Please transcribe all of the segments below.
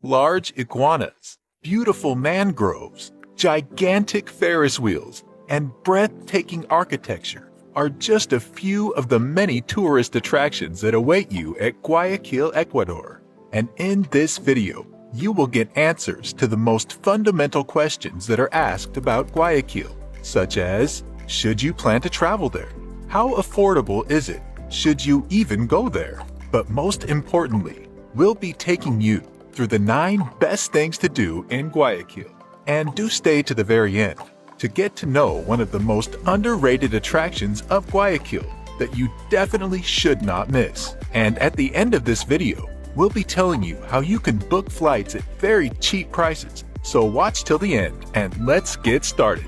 large iguanas, beautiful mangroves, gigantic Ferris wheels, and breathtaking architecture are just a few of the many tourist attractions that await you at Guayaquil, Ecuador. And in this video, you will get answers to the most fundamental questions that are asked about Guayaquil, such as, should you plan to travel there? How affordable is it? Should you even go there? But most importantly, we'll be taking you through the 9 best things to do in Guayaquil. And do stay to the very end to get to know one of the most underrated attractions of Guayaquil that you definitely should not miss. And at the end of this video, we'll be telling you how you can book flights at very cheap prices. So watch till the end and let's get started.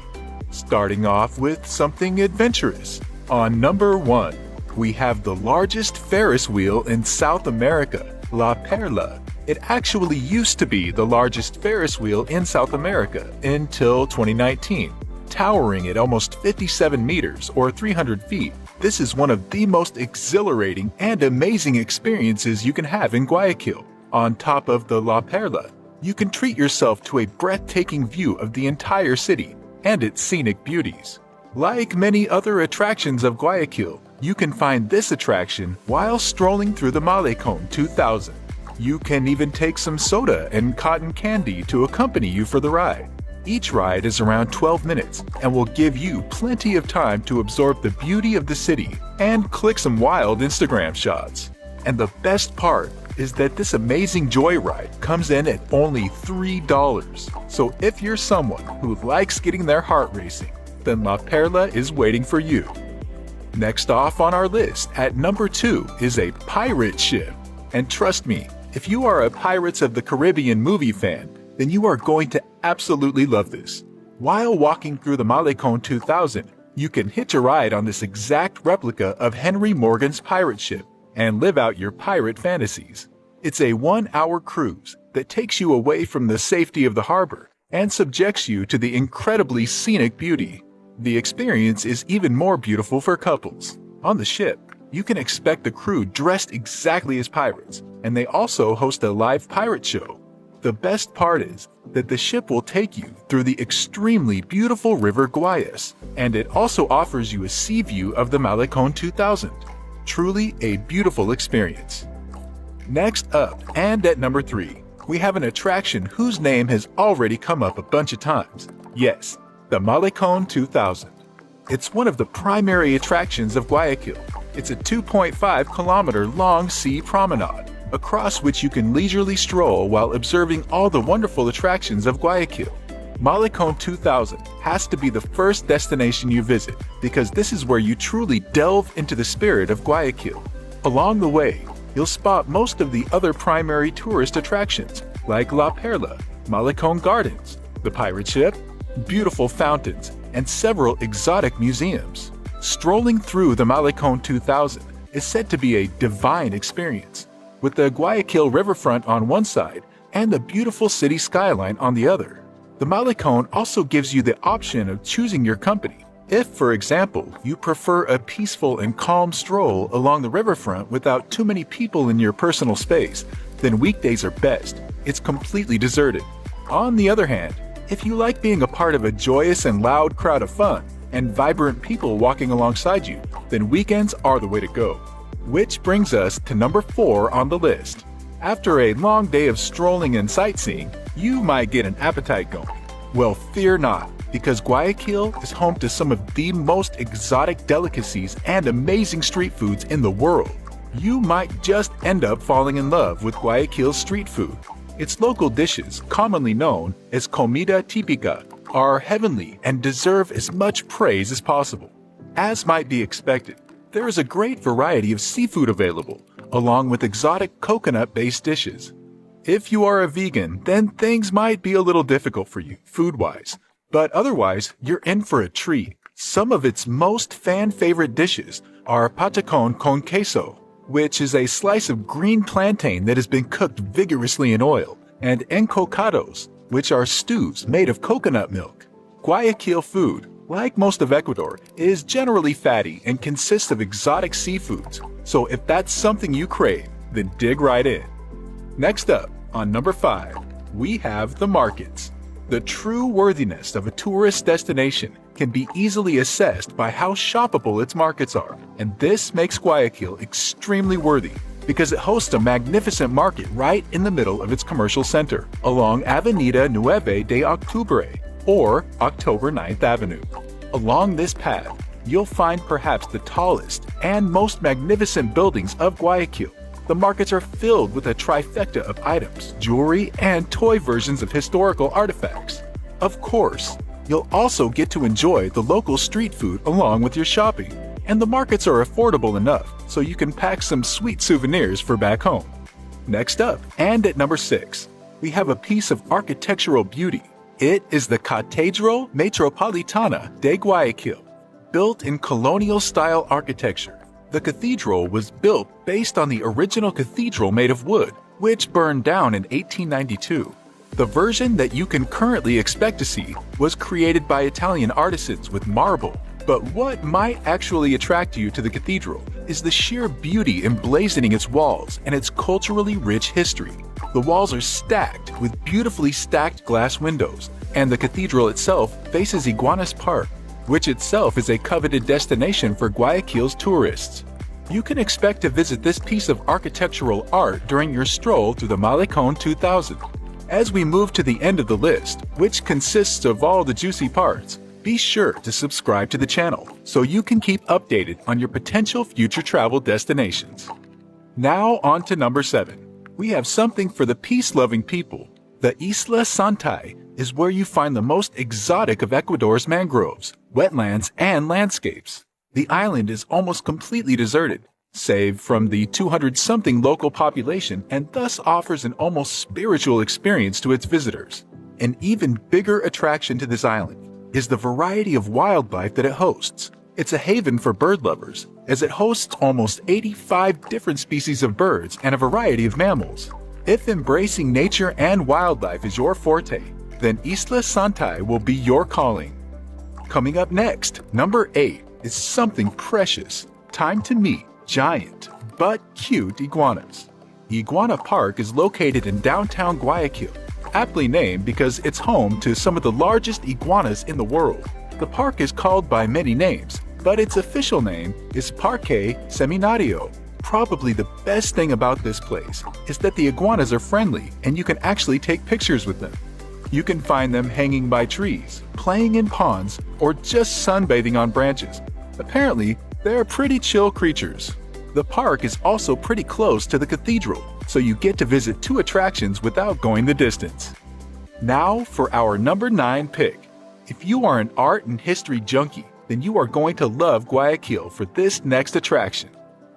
Starting off with something adventurous. On number 1, we have the largest Ferris wheel in South America, La Perla. It actually used to be the largest Ferris wheel in South America until 2019, towering at almost 57 meters or 300 feet. This is one of the most exhilarating and amazing experiences you can have in Guayaquil. On top of the La Perla, you can treat yourself to a breathtaking view of the entire city and its scenic beauties. Like many other attractions of Guayaquil, you can find this attraction while strolling through the Malecón 2000. You can even take some soda and cotton candy to accompany you for the ride. Each ride is around 12 minutes and will give you plenty of time to absorb the beauty of the city and click some wild Instagram shots. And the best part is that this amazing joyride comes in at only $3. So if you're someone who likes getting their heart racing, then La Perla is waiting for you. Next off on our list at number 2 is a pirate ship. And trust me, if you are a Pirates of the Caribbean movie fan, then you are going to absolutely love this. While walking through the Malecón 2000, you can hitch a ride on this exact replica of Henry Morgan's pirate ship and live out your pirate fantasies. It's a 1-hour cruise that takes you away from the safety of the harbor and subjects you to the incredibly scenic beauty. The experience is even more beautiful for couples. On the ship, you can expect the crew dressed exactly as pirates, and they also host a live pirate show. The best part is that the ship will take you through the extremely beautiful river Guayas, and it also offers you a sea view of the Malecón 2000. Truly a beautiful experience. Next up, and at number 3, we have an attraction whose name has already come up a bunch of times. Yes, the Malecón 2000. It's one of the primary attractions of Guayaquil. It's a 2.5-kilometer long sea promenade, across which you can leisurely stroll while observing all the wonderful attractions of Guayaquil. Malecón 2000 has to be the first destination you visit because this is where you truly delve into the spirit of Guayaquil. Along the way, you'll spot most of the other primary tourist attractions like La Perla, Malecón Gardens, the pirate ship, beautiful fountains, and several exotic museums. Strolling through the Malecón 2000 is said to be a divine experience, with the Guayaquil riverfront on one side and the beautiful city skyline on the other. The Malecón also gives you the option of choosing your company. If, for example, you prefer a peaceful and calm stroll along the riverfront without too many people in your personal space, then weekdays are best. It's completely deserted. On the other hand, if you like being a part of a joyous and loud crowd of fun and vibrant people walking alongside you, then weekends are the way to go. Which brings us to number 4 on the list. After a long day of strolling and sightseeing, you might get an appetite going. Well, fear not, because Guayaquil is home to some of the most exotic delicacies and amazing street foods in the world. You might just end up falling in love with Guayaquil's street food. Its local dishes, commonly known as comida típica, are heavenly and deserve as much praise as possible. As might be expected, there is a great variety of seafood available, along with exotic coconut-based dishes. If you are a vegan, then things might be a little difficult for you, food-wise, but otherwise, you're in for a treat. Some of its most fan-favorite dishes are patacón con queso, which is a slice of green plantain that has been cooked vigorously in oil, and encocados, which are stews made of coconut milk. Guayaquil food, like most of Ecuador, is generally fatty and consists of exotic seafoods, so if that's something you crave, then dig right in. Next up, On number 5, we have the markets. The true worthiness of a tourist destination can be easily assessed by how shoppable its markets are, and this makes Guayaquil extremely worthy because it hosts a magnificent market right in the middle of its commercial center, along Avenida 9 de Octubre, or October 9th Avenue. Along this path, you'll find perhaps the tallest and most magnificent buildings of Guayaquil. The markets are filled with a trifecta of items, jewelry, and toy versions of historical artifacts. Of course, you'll also get to enjoy the local street food along with your shopping, and the markets are affordable enough so you can pack some sweet souvenirs for back home. Next up, and at number 6, we have a piece of architectural beauty. It is the Catedral Metropolitana de Guayaquil. Built in colonial-style architecture, the cathedral was built based on the original cathedral made of wood, which burned down in 1892. The version that you can currently expect to see was created by Italian artisans with marble. But what might actually attract you to the cathedral is the sheer beauty emblazoning its walls and its culturally rich history. The walls are stacked with beautifully stacked glass windows, and the cathedral itself faces Iguanas Park, which itself is a coveted destination for Guayaquil's tourists. You can expect to visit this piece of architectural art during your stroll through the Malecón 2000. As we move to the end of the list, which consists of all the juicy parts, be sure to subscribe to the channel so you can keep updated on your potential future travel destinations. Now on to number 7. We have something for the peace-loving people. The Isla Santai is where you find the most exotic of Ecuador's mangroves, wetlands, and landscapes. The island is almost completely deserted, save from the 200-something local population, and thus offers an almost spiritual experience to its visitors. An even bigger attraction to this island is the variety of wildlife that it hosts. It's a haven for bird lovers, as it hosts almost 85 different species of birds and a variety of mammals. If embracing nature and wildlife is your forte, then Isla Santai will be your calling. Coming up next, number 8 is something precious. Time to meet giant but cute iguanas. Iguana Park is located in downtown Guayaquil, aptly named because it's home to some of the largest iguanas in the world. The park is called by many names, but its official name is Parque Seminario. Probably the best thing about this place is that the iguanas are friendly and you can actually take pictures with them. You can find them hanging by trees, playing in ponds, or just sunbathing on branches. Apparently, they're pretty chill creatures. The park is also pretty close to the cathedral, so you get to visit 2 attractions without going the distance. Now for our number 9 pick. If you are an art and history junkie, then you are going to love Guayaquil for this next attraction.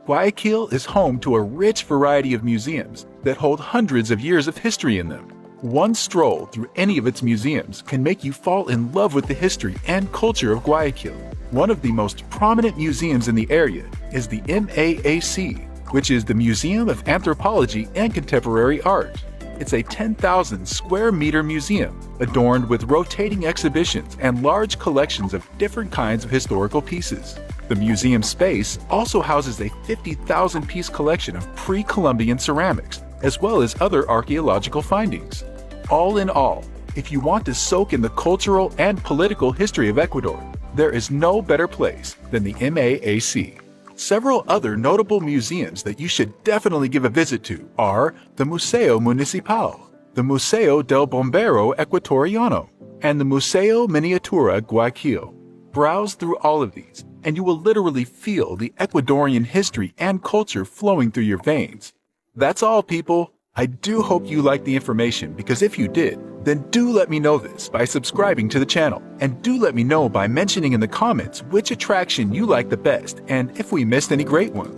Guayaquil is home to a rich variety of museums that hold hundreds of years of history in them. One stroll through any of its museums can make you fall in love with the history and culture of Guayaquil. One of the most prominent museums in the area is the MAAC, which is the Museum of Anthropology and Contemporary Art. It's a 10,000 square meter museum adorned with rotating exhibitions and large collections of different kinds of historical pieces. The museum space also houses a 50,000 piece collection of pre-Columbian ceramics, as well as other archaeological findings. All in all, if you want to soak in the cultural and political history of Ecuador, there is no better place than the MAAC. Several other notable museums that you should definitely give a visit to are the Museo Municipal, the Museo del Bombero Ecuatoriano, and the Museo Miniatura Guayaquil. Browse through all of these, and you will literally feel the Ecuadorian history and culture flowing through your veins. That's all, people. I do hope you liked the information, because if you did, then do let me know this by subscribing to the channel, and do let me know by mentioning in the comments which attraction you like the best and if we missed any great ones.